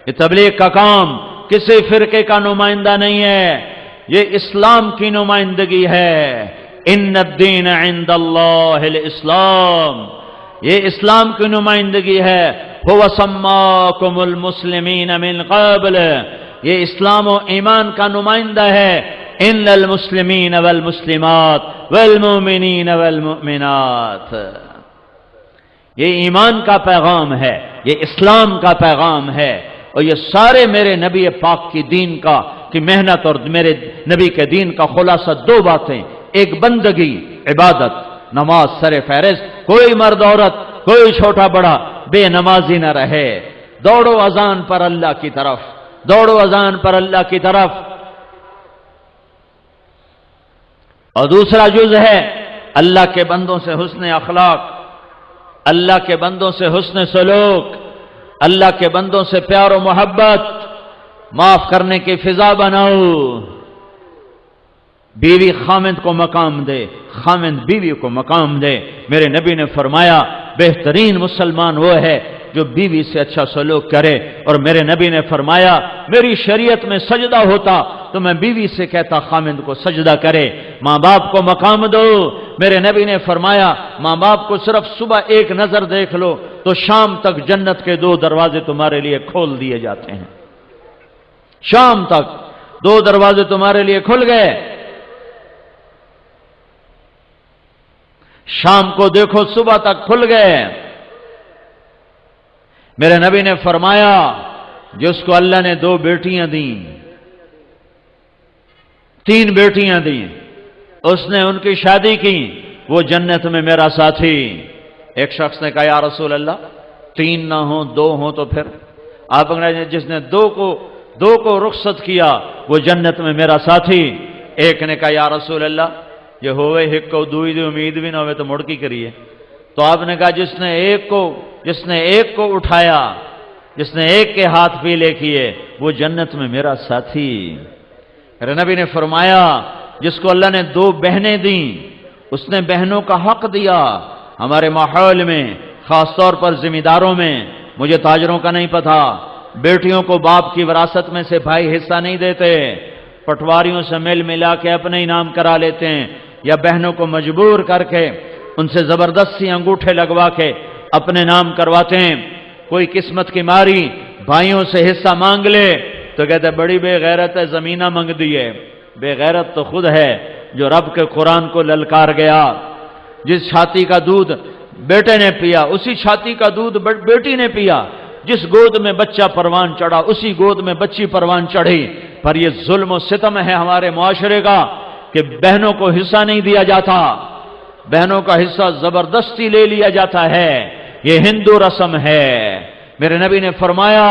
یہ تبلیغ کا کام کسی فرقے کا نمائندہ نہیں ہے، یہ اسلام کی نمائندگی ہے۔ ان الدین عند اللہ الاسلام، یہ اسلام کی نمائندگی ہے۔ هو سماکم المسلمین من قبل، یہ اسلام و ایمان کا نمائندہ ہے۔ ان المسلمین والمسلمات والمؤمنین والمؤمنات، یہ ایمان کا پیغام ہے، یہ اسلام کا پیغام ہے، اور یہ سارے میرے نبی پاک کی دین کا کی محنت اور میرے نبی کے دین کا خلاصہ دو باتیں، ایک بندگی عبادت نماز سر فہرست، کوئی مرد عورت کوئی چھوٹا بڑا بے نمازی نہ رہے، دوڑو اذان پر اللہ کی طرف، دوڑو اذان پر اللہ کی طرف۔ اور دوسرا جز ہے اللہ کے بندوں سے حسن اخلاق، اللہ کے بندوں سے حسن سلوک، اللہ کے بندوں سے پیار و محبت، معاف کرنے کی فضا بناؤ۔ بیوی خامند کو مقام دے، خامند بیوی کو مقام دے۔ میرے نبی نے فرمایا بہترین مسلمان وہ ہے جو بیوی سے اچھا سلوک کرے، اور میرے نبی نے فرمایا میری شریعت میں سجدہ ہوتا تو میں بیوی سے کہتا خامند کو سجدہ کرے۔ ماں باپ کو مقام دو، میرے نبی نے فرمایا ماں باپ کو صرف صبح ایک نظر دیکھ لو تو شام تک جنت کے 2 دروازے تمہارے لیے کھول دیے جاتے ہیں، شام تک 2 دروازے تمہارے لیے کھل گئے۔ شام کو دیکھو صبح تک کھل گئے۔ میرے نبی نے فرمایا جس کو اللہ نے 2 بیٹیاں دیں، 3 بیٹیاں دیں، اس نے ان کی شادی کی، وہ جنت میں میرا ساتھی۔ ایک شخص نے کہا یا رسول اللہ 3 نہ ہوں 2 ہوں تو پھر؟ آپ نے جس نے 2 کو رخصت کیا وہ جنت میں میرا ساتھی۔ ایک نے کہا یا رسول اللہ یہ ہوئے ایک کو دوئی دی امید بھی نہ ہوئے تو مڑکی کریے۔ تو آپ نے کہا جس نے ایک کو اٹھایا، جس نے ایک کے ہاتھ پیلے کیے وہ جنت میں میرا ساتھی۔ میرے نبی نے فرمایا جس کو اللہ نے 2 بہنیں دیں اس نے بہنوں کا حق دیا۔ ہمارے ماحول میں خاص طور پر ذمہ داروں میں، مجھے تاجروں کا نہیں پتہ، بیٹیوں کو باپ کی وراثت میں سے بھائی حصہ نہیں دیتے، پٹواریوں سے مل ملا کے اپنے انعام کرا لیتے ہیں، یا بہنوں کو مجبور کر کے ان سے زبردستی انگوٹھے لگوا کے اپنے نام کرواتے ہیں۔ کوئی قسمت کی ماری بھائیوں سے حصہ مانگ لے تو کہتے بڑی بے غیرت ہے، زمینہ مانگ دیے۔ بے غیرت تو خود ہے جو رب کے قرآن کو للکار گیا۔ جس چھاتی کا دودھ بیٹے نے پیا اسی چھاتی کا دودھ بیٹی نے پیا، جس گود میں بچہ پروان چڑھا اسی گود میں بچی پروان چڑھی۔ پر یہ ظلم و ستم ہے ہمارے معاشرے کا کہ بہنوں کو حصہ نہیں دیا جاتا، بہنوں کا حصہ زبردستی لے لیا جاتا ہے، یہ ہندو رسم ہے۔ میرے نبی نے فرمایا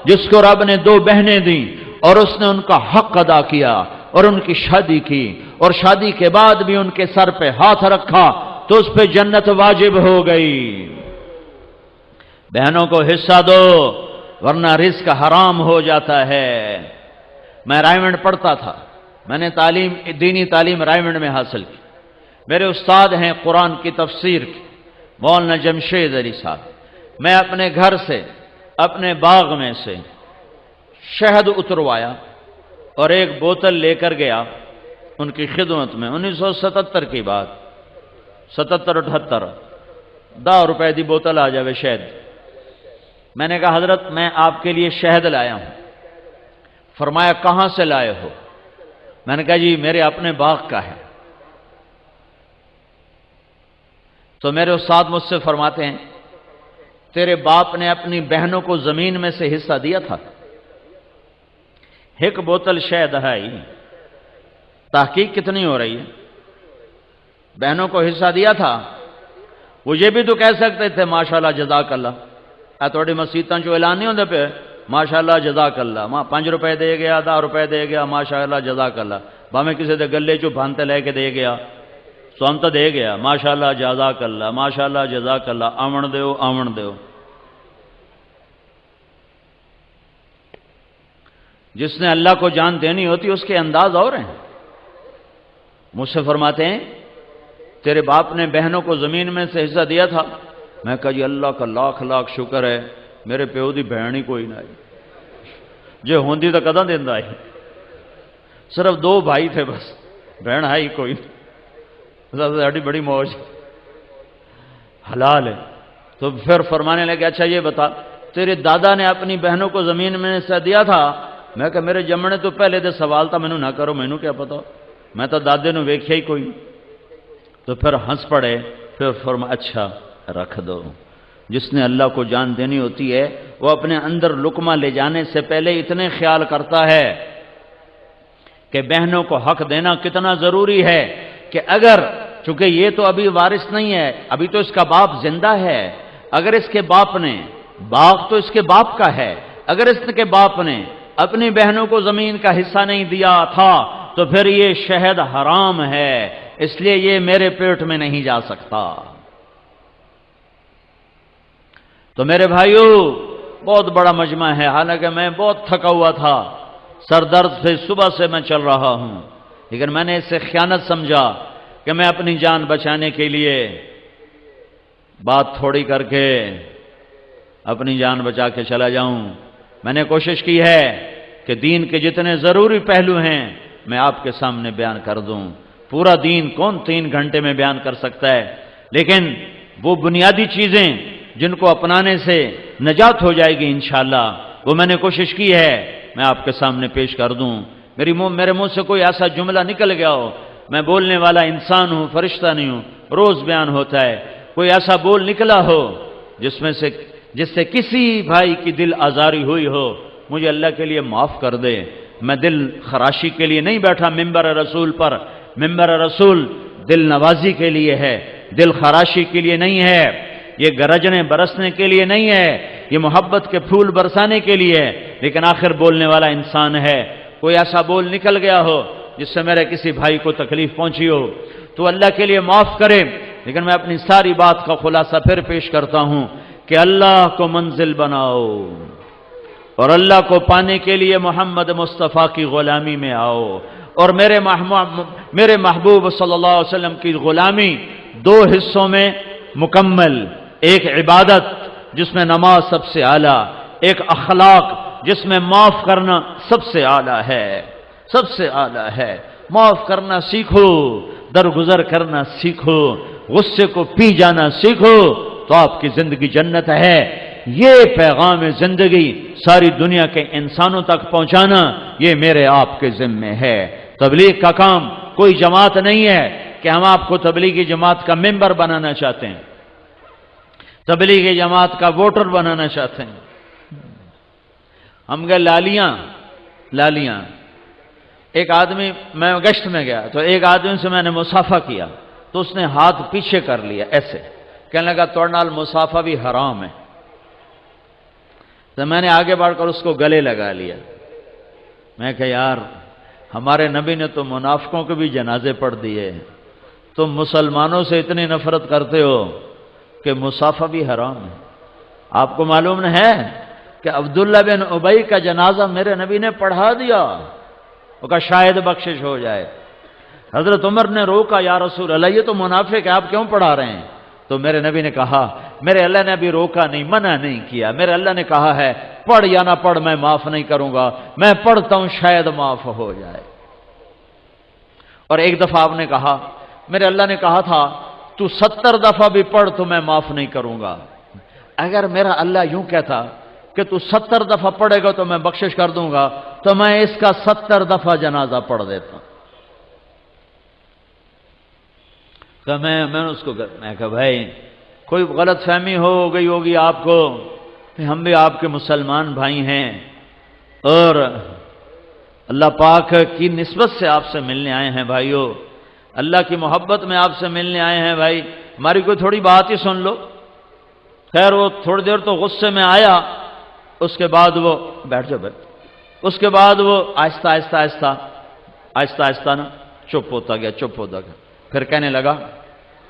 جس کو رب نے 2 بہنیں دیں اور اس نے ان کا حق ادا کیا اور ان کی شادی کی اور شادی کے بعد بھی ان کے سر پہ ہاتھ رکھا تو اس پہ جنت واجب ہو گئی۔ بہنوں کو حصہ دو ورنہ رزق حرام ہو جاتا ہے۔ میں رائمنڈ پڑھتا تھا، میں نے دینی تعلیم رائمنڈ میں حاصل کی۔ میرے استاد ہیں قرآن کی تفسیر کی مولانا جمشید علی صاحب۔ میں اپنے گھر سے اپنے باغ میں سے شہد اتروایا اور ایک بوتل لے کر گیا ان کی خدمت میں۔ 1977 کی بات، 77-78، 10 روپے دی بوتل آ جاوے شہد۔ میں نے کہا حضرت میں آپ کے لیے شہد لایا ہوں۔ فرمایا کہاں سے لائے ہو؟ میں نے کہا جی میرے اپنے باغ کا ہے۔ تو میرے استاد مجھ سے فرماتے ہیں تیرے باپ نے اپنی بہنوں کو زمین میں سے حصہ دیا تھا؟ ایک بوتل شہد ہے، تحقیق کتنی ہو رہی ہے؟ بہنوں کو حصہ دیا تھا؟ وہ یہ بھی تو کہہ سکتے تھے ماشاءاللہ جزاک اللہ، تھوڑی مسیتاں جو اعلان نہیں ہوندے پہ ماشاءاللہ جزاک اللہ، 5 روپے دے گیا، 10 روپے دے گیا، ماشاءاللہ جزاک اللہ، باہیں کسی دے گلے چو بھانتے لے کے دے گیا، سو ہم تو دے گیا ماشاءاللہ جزاک اللہ، ماشاءاللہ جزاک اللہ، آمن دیو آمن دیو۔ جس نے اللہ کو جان دینی ہوتی اس کے انداز اور ہیں۔ مجھ سے فرماتے ہیں تیرے باپ نے بہنوں کو زمین میں سے حصہ دیا تھا؟ میں کہا جی اللہ کا لاکھ لاکھ شکر ہے میرے پیو دی بہن ہی کوئی نہ آئی۔ جو ہوندی تو کداں دیندا ہے. صرف 2 بھائی تھے بس، بہن ہے ہی کوئی. ساڈی بڑی موج، حلال ہے. تو پھر فرمانے لگے اچھا یہ بتا تیرے دادا نے اپنی بہنوں کو زمین میں سے دیا تھا؟ میں کہ میرے جمنے تو پہلے دے سوال تھا، مینوں نہ کرو، مینوں کیا پتا، میں تو دادے نو ویکھیا ہی کوئی. تو پھر ہنس پڑے. پھر فرمایا اچھا رکھ دو. جس نے اللہ کو جان دینی ہوتی ہے وہ اپنے اندر لقمہ لے جانے سے پہلے اتنے خیال کرتا ہے کہ بہنوں کو حق دینا کتنا ضروری ہے، کہ اگر چونکہ یہ تو ابھی وارث نہیں ہے، ابھی تو اس کا باپ زندہ ہے، اگر اس کے باپ نے، باغ تو اس کے باپ کا ہے، اگر اس کے باپ نے اپنی بہنوں کو زمین کا حصہ نہیں دیا تھا تو پھر یہ شہد حرام ہے، اس لیے یہ میرے پیٹ میں نہیں جا سکتا. تو میرے بھائیو بہت بڑا مجمع ہے، حالانکہ میں بہت تھکا ہوا تھا، سر درد سے صبح سے میں چل رہا ہوں، لیکن میں نے اس سے خیانت سمجھا کہ میں اپنی جان بچانے کے لیے بات تھوڑی کر کے اپنی جان بچا کے چلا جاؤں. میں نے کوشش کی ہے کہ دین کے جتنے ضروری پہلو ہیں میں آپ کے سامنے بیان کر دوں. پورا دین کون 3 گھنٹے میں بیان کر سکتا ہے، لیکن وہ بنیادی چیزیں جن کو اپنانے سے نجات ہو جائے گی انشاءاللہ، وہ میں نے کوشش کی ہے میں آپ کے سامنے پیش کر دوں. میرے منہ سے کوئی ایسا جملہ نکل گیا ہو، میں بولنے والا انسان ہوں، فرشتہ نہیں ہوں، روز بیان ہوتا ہے، کوئی ایسا بول نکلا ہو جس سے کسی بھائی کی دل آزاری ہوئی ہو، مجھے اللہ کے لیے معاف کر دے. میں دل خراشی کے لیے نہیں بیٹھا ممبر رسول پر. ممبر رسول دل نوازی کے لیے ہے، دل خراشی کے لیے نہیں ہے، یہ گرجنے برسنے کے لیے نہیں ہے، یہ محبت کے پھول برسانے کے لیے ہے. لیکن آخر بولنے والا انسان ہے، کوئی ایسا بول نکل گیا ہو جس سے میرے کسی بھائی کو تکلیف پہنچی ہو تو اللہ کے لیے معاف کرے. لیکن میں اپنی ساری بات کا خلاصہ پھر پیش کرتا ہوں کہ اللہ کو منزل بناؤ اور اللہ کو پانے کے لیے محمد مصطفیٰ کی غلامی میں آؤ، اور میرے محبوب صلی اللہ علیہ وسلم کی غلامی 2 حصوں میں مکمل. ایک عبادت جس میں نماز سب سے اعلیٰ، ایک اخلاق جس میں معاف کرنا سب سے اعلیٰ ہے، سب سے اعلیٰ ہے. معاف کرنا سیکھو، درگزر کرنا سیکھو، غصے کو پی جانا سیکھو تو آپ کی زندگی جنت ہے. یہ پیغام زندگی ساری دنیا کے انسانوں تک پہنچانا یہ میرے آپ کے ذمے ہے. تبلیغ کا کام کوئی جماعت نہیں ہے کہ ہم آپ کو تبلیغی جماعت کا ممبر بنانا چاہتے ہیں، تبلیغی جماعت کا ووٹر بنانا چاہتے ہیں. ہم گئے لالیاں. ایک آدمی، میں گشت میں گیا تو ایک آدمی سے میں نے مصافحہ کیا تو اس نے ہاتھ پیچھے کر لیا ایسے، کہنے لگا توڑ نال مصافحہ بھی حرام ہے. تو میں نے آگے بڑھ کر اس کو گلے لگا لیا. میں کہا یار ہمارے نبی نے تو منافقوں کے بھی جنازے پڑھ دیے، تم مسلمانوں سے اتنی نفرت کرتے ہو کہ مصافحہ بھی حرام ہے. آپ کو معلوم ہے کہ عبداللہ بن ابی کا جنازہ میرے نبی نے پڑھا دیا، وہ کا شاید بخشش ہو جائے. حضرت عمر نے روکا، یا رسول اللہ یہ تو منافق ہے، آپ کیوں پڑھا رہے ہیں؟ تو میرے نبی نے کہا میرے اللہ نے ابھی روکا نہیں، منع نہیں کیا، میرے اللہ نے کہا ہے پڑھ یا نہ پڑھ میں معاف نہیں کروں گا، میں پڑھتا ہوں شاید معاف ہو جائے. اور ایک دفعہ آپ نے کہا میرے اللہ نے کہا تھا تو 70 دفعہ بھی پڑھ تو میں معاف نہیں کروں گا. اگر میرا اللہ یوں کہتا کہ تو 70 دفعہ پڑھے گا تو میں بخشش کر دوں گا تو میں اس کا 70 دفعہ جنازہ پڑھ دیتا. تو میں اس کو میں کہا بھائی کوئی غلط فہمی ہو گئی ہوگی آپ کو کہ ہم بھی آپ کے مسلمان بھائی ہیں اور اللہ پاک کی نسبت سے آپ سے ملنے آئے ہیں. بھائیو اللہ کی محبت میں آپ سے ملنے آئے ہیں. بھائی ہماری کوئی تھوڑی بات ہی سن لو. خیر وہ تھوڑی دیر تو غصے میں آیا، اس کے بعد وہ بیٹھ جاؤ اس کے بعد وہ آہستہ آہستہ نا چپ ہوتا گیا. پھر کہنے لگا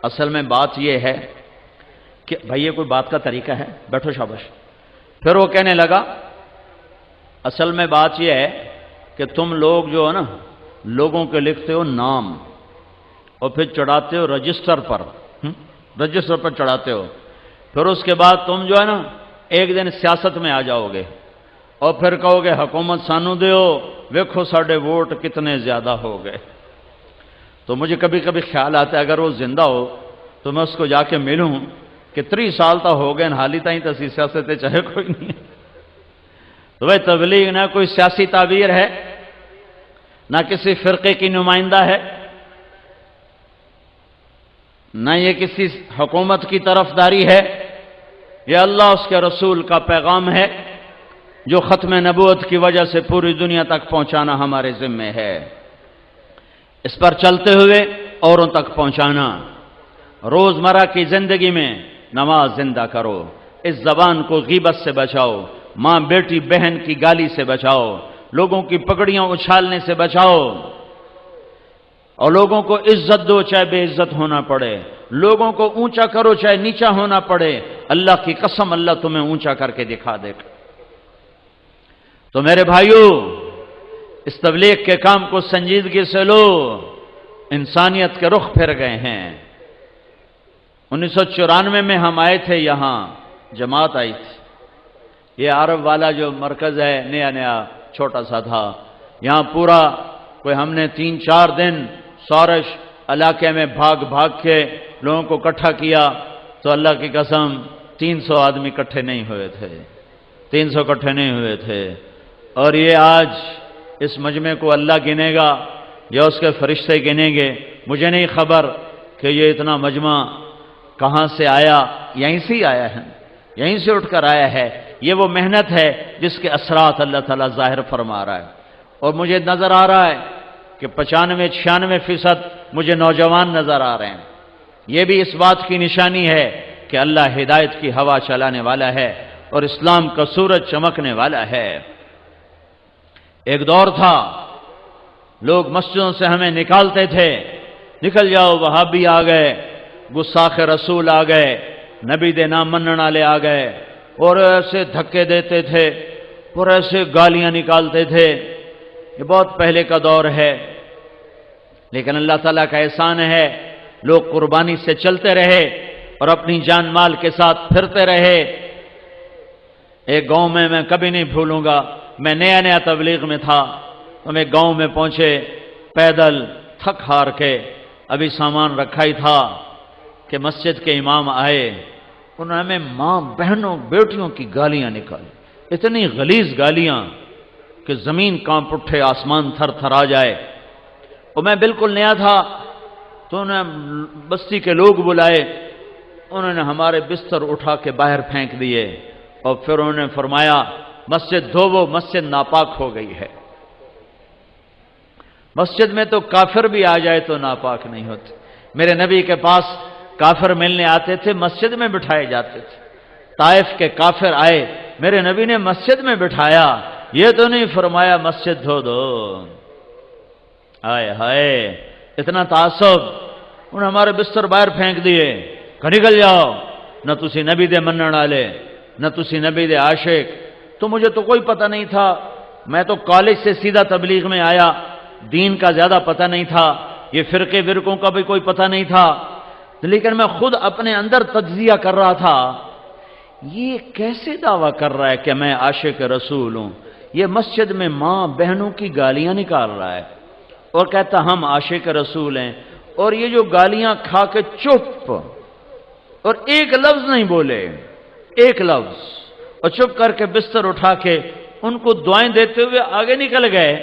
اصل میں بات یہ ہے کہ بھائی یہ کوئی بات کا طریقہ ہے، بیٹھو شاباش. پھر وہ کہنے لگا اصل میں بات یہ ہے کہ تم لوگ جو ہے نا لوگوں کے لکھتے ہو نام اور پھر چڑھاتے ہو رجسٹر پر چڑھاتے ہو، پھر اس کے بعد تم جو ہے نا ایک دن سیاست میں آ جاؤ گے اور پھر کہو گے حکومت سانو دیو، ویکھو ساڑے ووٹ کتنے زیادہ ہو گئے۔ تو مجھے کبھی کبھی خیال آتا ہے اگر وہ زندہ ہو تو میں اس کو جا کے ملوں کہ 30 سال تا ہو گئے حالی تائیں تو سیاست چاہے کوئی نہیں ہے۔ تو بھائی تبلیغ نہ کوئی سیاسی تعبیر ہے، نہ کسی فرقے کی نمائندہ ہے، نہ یہ کسی حکومت کی طرفداری ہے، یہ اللہ اس کے رسول کا پیغام ہے جو ختم نبوت کی وجہ سے پوری دنیا تک پہنچانا ہمارے ذمے ہے۔ اس پر چلتے ہوئے اوروں تک پہنچانا۔ روزمرہ کی زندگی میں نماز زندہ کرو، اس زبان کو غیبت سے بچاؤ، ماں بیٹی بہن کی گالی سے بچاؤ، لوگوں کی پگڑیاں اچھالنے سے بچاؤ، اور لوگوں کو عزت دو چاہے بے عزت ہونا پڑے، لوگوں کو اونچا کرو چاہے نیچا ہونا پڑے۔ اللہ کی قسم اللہ تمہیں اونچا کر کے دکھا دے گا۔ تو میرے بھائیو، اس تبلیغ کے کام کو سنجیدگی سے لو، انسانیت کے رخ پھر گئے ہیں۔ 1994 میں ہم آئے تھے، یہاں جماعت آئی تھی، یہ عرب والا جو مرکز ہے نیا چھوٹا سا تھا، یہاں پورا کوئی ہم نے 3-4 دن سورش علاقے میں بھاگ کے لوگوں کو اکٹھا کیا، تو اللہ کی قسم 300 آدمی اکٹھے نہیں ہوئے تھے، 300 اکٹھے نہیں ہوئے تھے۔ اور یہ آج اس مجمع کو اللہ گنے گا یا اس کے فرشتے گنیں گے، مجھے نہیں خبر کہ یہ اتنا مجمع کہاں سے آیا، یہیں سے ہی آیا ہے، یہیں سے اٹھ کر آیا ہے۔ یہ وہ محنت ہے جس کے اثرات اللہ تعالیٰ ظاہر فرما رہا ہے، اور مجھے نظر آ رہا ہے کہ 95-96% مجھے نوجوان نظر آ رہے ہیں۔ یہ بھی اس بات کی نشانی ہے کہ اللہ ہدایت کی ہوا چلانے والا ہے اور اسلام کا سورج چمکنے والا ہے۔ ایک دور تھا لوگ مسجدوں سے ہمیں نکالتے تھے، نکل جاؤ، وہابی آ گئے، گستاخ رسول آ گئے، نبی دے نام منن والے آ گئے، اور ایسے دھکے دیتے تھے اور ایسے گالیاں نکالتے تھے۔ یہ بہت پہلے کا دور ہے، لیکن اللہ تعالیٰ کا احسان ہے لوگ قربانی سے چلتے رہے اور اپنی جان مال کے ساتھ پھرتے رہے۔ ایک گاؤں میں کبھی نہیں بھولوں گا، میں نیا تبلیغ میں تھا، ہم ایک گاؤں میں پہنچے پیدل تھک ہار کے، ابھی سامان رکھا ہی تھا کہ مسجد کے امام آئے، انہوں نے ہمیں ماں بہنوں بیٹیوں کی گالیاں نکالی، اتنی غلیظ گالیاں کہ زمین کانپ اٹھے، آسمان تھر تھر آ جائے۔ اور میں بالکل نیا تھا تو انہوں نے بستی کے لوگ بلائے، انہوں نے ہمارے بستر اٹھا کے باہر پھینک دیے، اور پھر انہوں نے فرمایا مسجد دھوو، مسجد ناپاک ہو گئی ہے۔ مسجد میں تو کافر بھی آ جائے تو ناپاک نہیں ہوتے۔ میرے نبی کے پاس کافر ملنے آتے تھے، مسجد میں بٹھائے جاتے تھے۔ طائف کے کافر آئے، میرے نبی نے مسجد میں بٹھایا، یہ تو نہیں فرمایا مسجد دھو دو۔ ہائے ہائے، اتنا تعصب، انہوں نے ہمارے بستر باہر پھینک دیے کہ نکل جاؤ، نہ تسی نبی دے منن والے، نہ تسی نبی دے عاشق۔ تو مجھے تو کوئی پتہ نہیں تھا، میں تو کالج سے سیدھا تبلیغ میں آیا، دین کا زیادہ پتہ نہیں تھا، یہ فرقوں کا بھی کوئی پتہ نہیں تھا، لیکن میں خود اپنے اندر تجزیہ کر رہا تھا، یہ کیسے دعویٰ کر رہا ہے کہ میں عاشق رسول ہوں؟ یہ مسجد میں ماں بہنوں کی گالیاں نکال رہا ہے اور کہتا ہم عاشق رسول ہیں، اور یہ جو گالیاں کھا کے چپ، اور ایک لفظ نہیں بولے، ایک لفظ، اور چپ کر کے بستر اٹھا کے ان کو دعائیں دیتے ہوئے آگے نکل گئے۔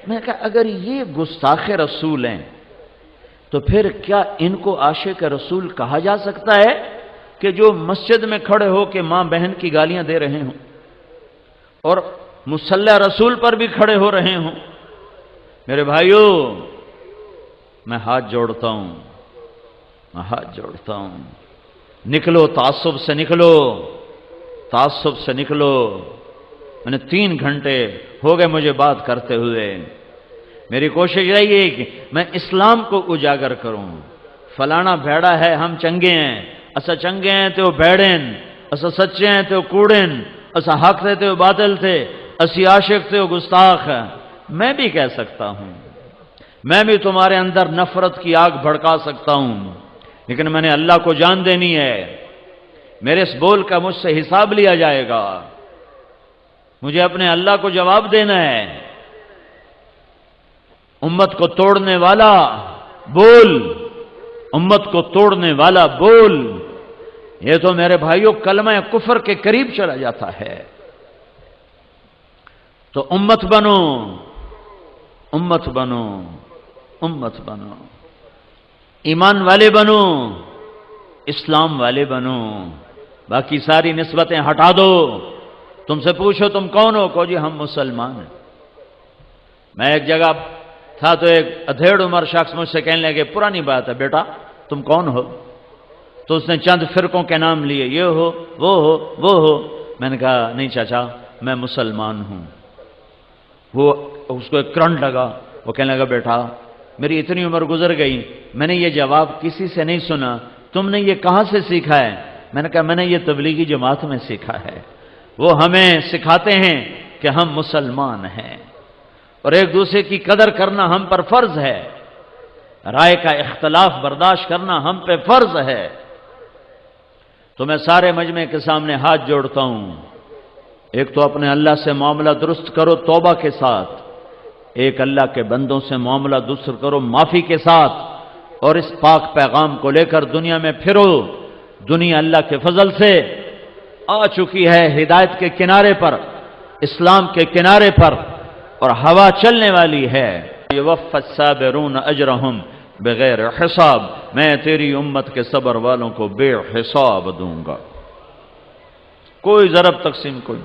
میں کہا اگر یہ گستاخ رسول ہیں تو پھر کیا ان کو عاشق رسول کہا جا سکتا ہے کہ جو مسجد میں کھڑے ہو کے ماں بہن کی گالیاں دے رہے ہوں اور مصلی رسول پر بھی کھڑے ہو رہے ہوں؟ میرے بھائیو، میں ہاتھ جوڑتا ہوں، میں ہاتھ جوڑتا ہوں، نکلو تعصب سے، نکلو تعصب سے نکلو۔ میں نے 3 گھنٹے ہو گئے مجھے بات کرتے ہوئے، میری کوشش رہی ہے کہ میں اسلام کو اجاگر کروں۔ فلانا بھیڑا ہے، ہم چنگے ہیں، اسا چنگے ہیں تو بھیڑن، اسا سچے ہیں تو کوڑن، اسا حق تھے تو باطل تھے، اسی عاشق تھے تو گستاخ ہے۔ میں بھی کہہ سکتا ہوں، میں بھی تمہارے اندر نفرت کی آگ بھڑکا سکتا ہوں، لیکن میں نے اللہ کو جان دینی ہے، میرے اس بول کا مجھ سے حساب لیا جائے گا، مجھے اپنے اللہ کو جواب دینا ہے۔ امت کو توڑنے والا بول، امت کو توڑنے والا بول۔ یہ تو میرے بھائیوں کلمہ کفر کے قریب چلا جاتا ہے۔ تو امت بنو، امت بنو، امت بنو، ایمان والے بنو، اسلام والے بنو، باقی ساری نسبتیں ہٹا دو۔ تم سے پوچھو تم کون ہو، کہو جی ہم مسلمان ہیں۔ میں ایک جگہ تھا تو ایک ادھیڑ عمر شخص مجھ سے کہنے لگے پرانی بات ہے بیٹا تم کون ہو؟ تو اس نے چند فرقوں کے نام لیے، یہ ہو وہ ہو وہ ہو۔ میں نے کہا نہیں چاچا میں مسلمان ہوں۔ وہ اس کو ایک کرنٹ لگا، وہ کہنے لگا بیٹا میری اتنی عمر گزر گئی میں نے یہ جواب کسی سے نہیں سنا، تم نے یہ کہاں سے سیکھا ہے؟ میں نے کہا میں نے یہ تبلیغی جماعت میں سیکھا ہے۔ وہ ہمیں سکھاتے ہیں کہ ہم مسلمان ہیں اور ایک دوسرے کی قدر کرنا ہم پر فرض ہے، رائے کا اختلاف برداشت کرنا ہم پہ فرض ہے۔ تو میں سارے مجمع کے سامنے ہاتھ جوڑتا ہوں، ایک تو اپنے اللہ سے معاملہ درست کرو توبہ کے ساتھ، ایک اللہ کے بندوں سے معاملہ درست کرو معافی کے ساتھ، اور اس پاک پیغام کو لے کر دنیا میں پھرو۔ دنیا اللہ کے فضل سے آ چکی ہے ہدایت کے کنارے پر، اسلام کے کنارے پر، اور ہوا چلنے والی ہے۔ یوفی الصابرون اجرہم بغیر حساب، میں تیری امت کے صبر والوں کو بے حساب دوں گا۔ کوئی ضرب تقسیم کوئی،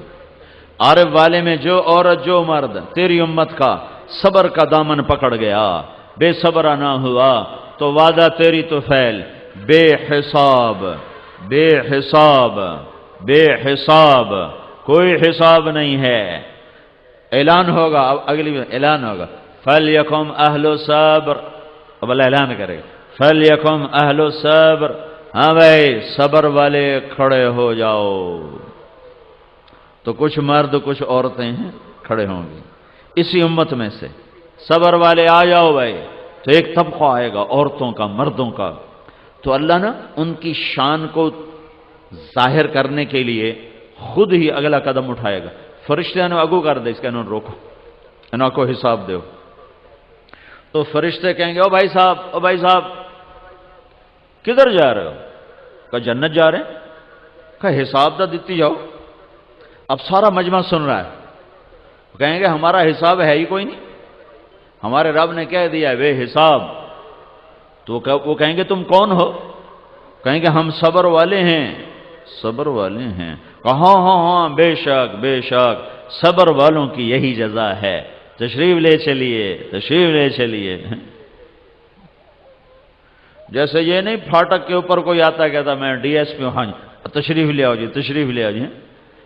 عارف والے میں جو عورت جو مرد تیری امت کا صبر کا دامن پکڑ گیا، بے صبرا نہ ہوا تو وعدہ تیری تو فیل، بے حساب، بے حساب، بے حساب، کوئی حساب نہیں ہے۔ اعلان ہوگا، اب اگلی اعلان ہوگا، فَلْيَكُمْ أَهْلُ صَبْرٍ، اب اللہ اعلان کرے گا فَلْيَكُمْ أَهْلُ صَبْرٍ، ہاں بھائی صبر والے کھڑے ہو جاؤ۔ تو کچھ مرد کچھ عورتیں ہیں کھڑے ہوں گی اسی امت میں سے، صبر والے آ جاؤ بھائی۔ تو ایک طبقہ آئے گا عورتوں کا مردوں کا، تو اللہ نا ان کی شان کو ظاہر کرنے کے لیے خود ہی اگلا قدم اٹھائے گا۔ فرشتے نے اگو کر دے اس کا، انہوں نے روکو، انہوں کو حساب دو۔ تو فرشتے کہیں گے او بھائی صاحب، او بھائی صاحب کدھر جا رہے ہو؟ کہا جنت جا رہے ہیں۔ کہا حساب دا دیتی جاؤ۔ اب سارا مجمع سن رہا ہے، کہیں گے ہمارا حساب ہے ہی کوئی نہیں، ہمارے رب نے کہہ دیا بے حساب۔ تو وہ کہیں گے تم کون ہو؟ کہیں گے ہم صبر والے ہیں، صبر والے ہیں۔ کہاں ہاں ہاں بے شک بے شک، صبر والوں کی یہی جزا ہے، تشریف لے چلیے تشریف لے چلیے۔ جیسے یہ نہیں پھاٹک کے اوپر کوئی آتا کہتا میں ڈی ایس پی ہوں، ہاں تشریف لے آؤ جی تشریف لے آؤ جی،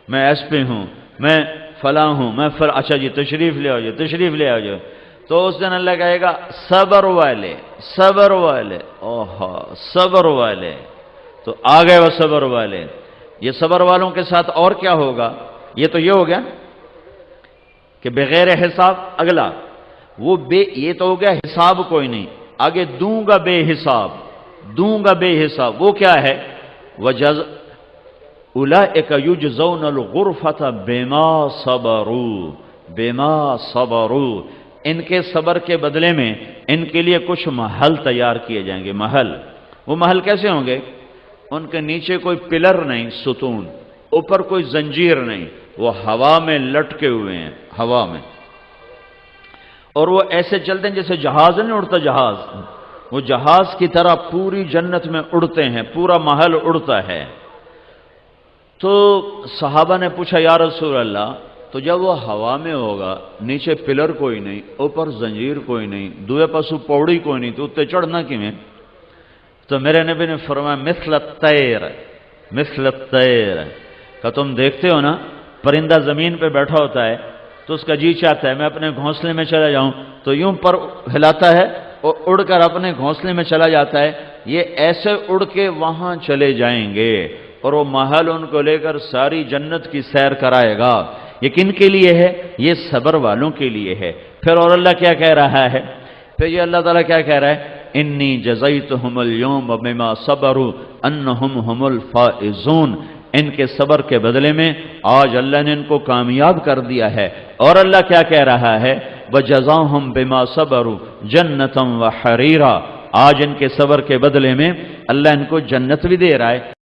میں ایس پی ہوں، میں فلاں ہوں، میں اچھا جی تشریف لے آؤ جی تشریف لے آؤ جی۔ تو اس دن اللہ کہے گا صبر والے، صبر والے، اوہا صبر والے، تو آ گئے وہ صبر والے۔ یہ صبر والوں کے ساتھ اور کیا ہوگا؟ یہ تو یہ ہو گیا کہ بغیر حساب، اگلا وہ یہ تو ہو گیا حساب کوئی نہیں، آگے دوں گا بے حساب، دوں گا بے حساب۔ وہ کیا ہے؟ اولئک یجزون الغرفۃ بما صبروا، بما صبروا، ان کے صبر کے بدلے میں ان کے لیے کچھ محل تیار کیے جائیں گے۔ محل، وہ محل کیسے ہوں گے؟ ان کے نیچے کوئی پلر نہیں، ستون، اوپر کوئی زنجیر نہیں، وہ ہوا میں لٹکے ہوئے ہیں، ہوا میں، اور وہ ایسے چلتے ہیں جیسے جہاز نہیں اڑتا، جہاز، وہ جہاز کی طرح پوری جنت میں اڑتے ہیں، پورا محل اڑتا ہے۔ تو صحابہ نے پوچھا یا رسول اللہ تو جب وہ ہوا میں ہوگا، نیچے پلر کوئی نہیں، اوپر زنجیر کوئی نہیں، دوے پاسو پوڑی کوئی نہیں، تو اتنے چڑھنا کیویں؟ تو میرے نبی نے فرمایا مثل الطیر، مثل الطیر، کہ تم دیکھتے ہو نا پرندہ زمین پہ بیٹھا ہوتا ہے تو اس کا جی چاہتا ہے میں اپنے گھونسلے میں چلا جاؤں، تو یوں پر ہلاتا ہے اور اڑ کر اپنے گھونسلے میں چلا جاتا ہے۔ یہ ایسے اڑ کے وہاں چلے جائیں گے اور وہ محل ان کو لے کر ساری جنت کی سیر کرائے گا۔ یہ کن کے لیے ہے؟ یہ صبر والوں کے لیے ہے۔ پھر اور اللہ کیا کہہ رہا ہے؟ پھر یہ اللہ تعالیٰ کیا کہہ رہا ہے؟ انی جزیتہم اليوم بما صبروا انہم هم الفائزون، ان کے صبر کے بدلے میں آج اللہ نے ان کو کامیاب کر دیا ہے۔ اور اللہ کیا کہہ رہا ہے؟ وَجَزَاهُمْ بِمَا صَبَرُوا جَنَّةً وَحَرِيرًا، آج ان کے صبر کے بدلے میں اللہ ان کو جنت بھی دے رہا ہے۔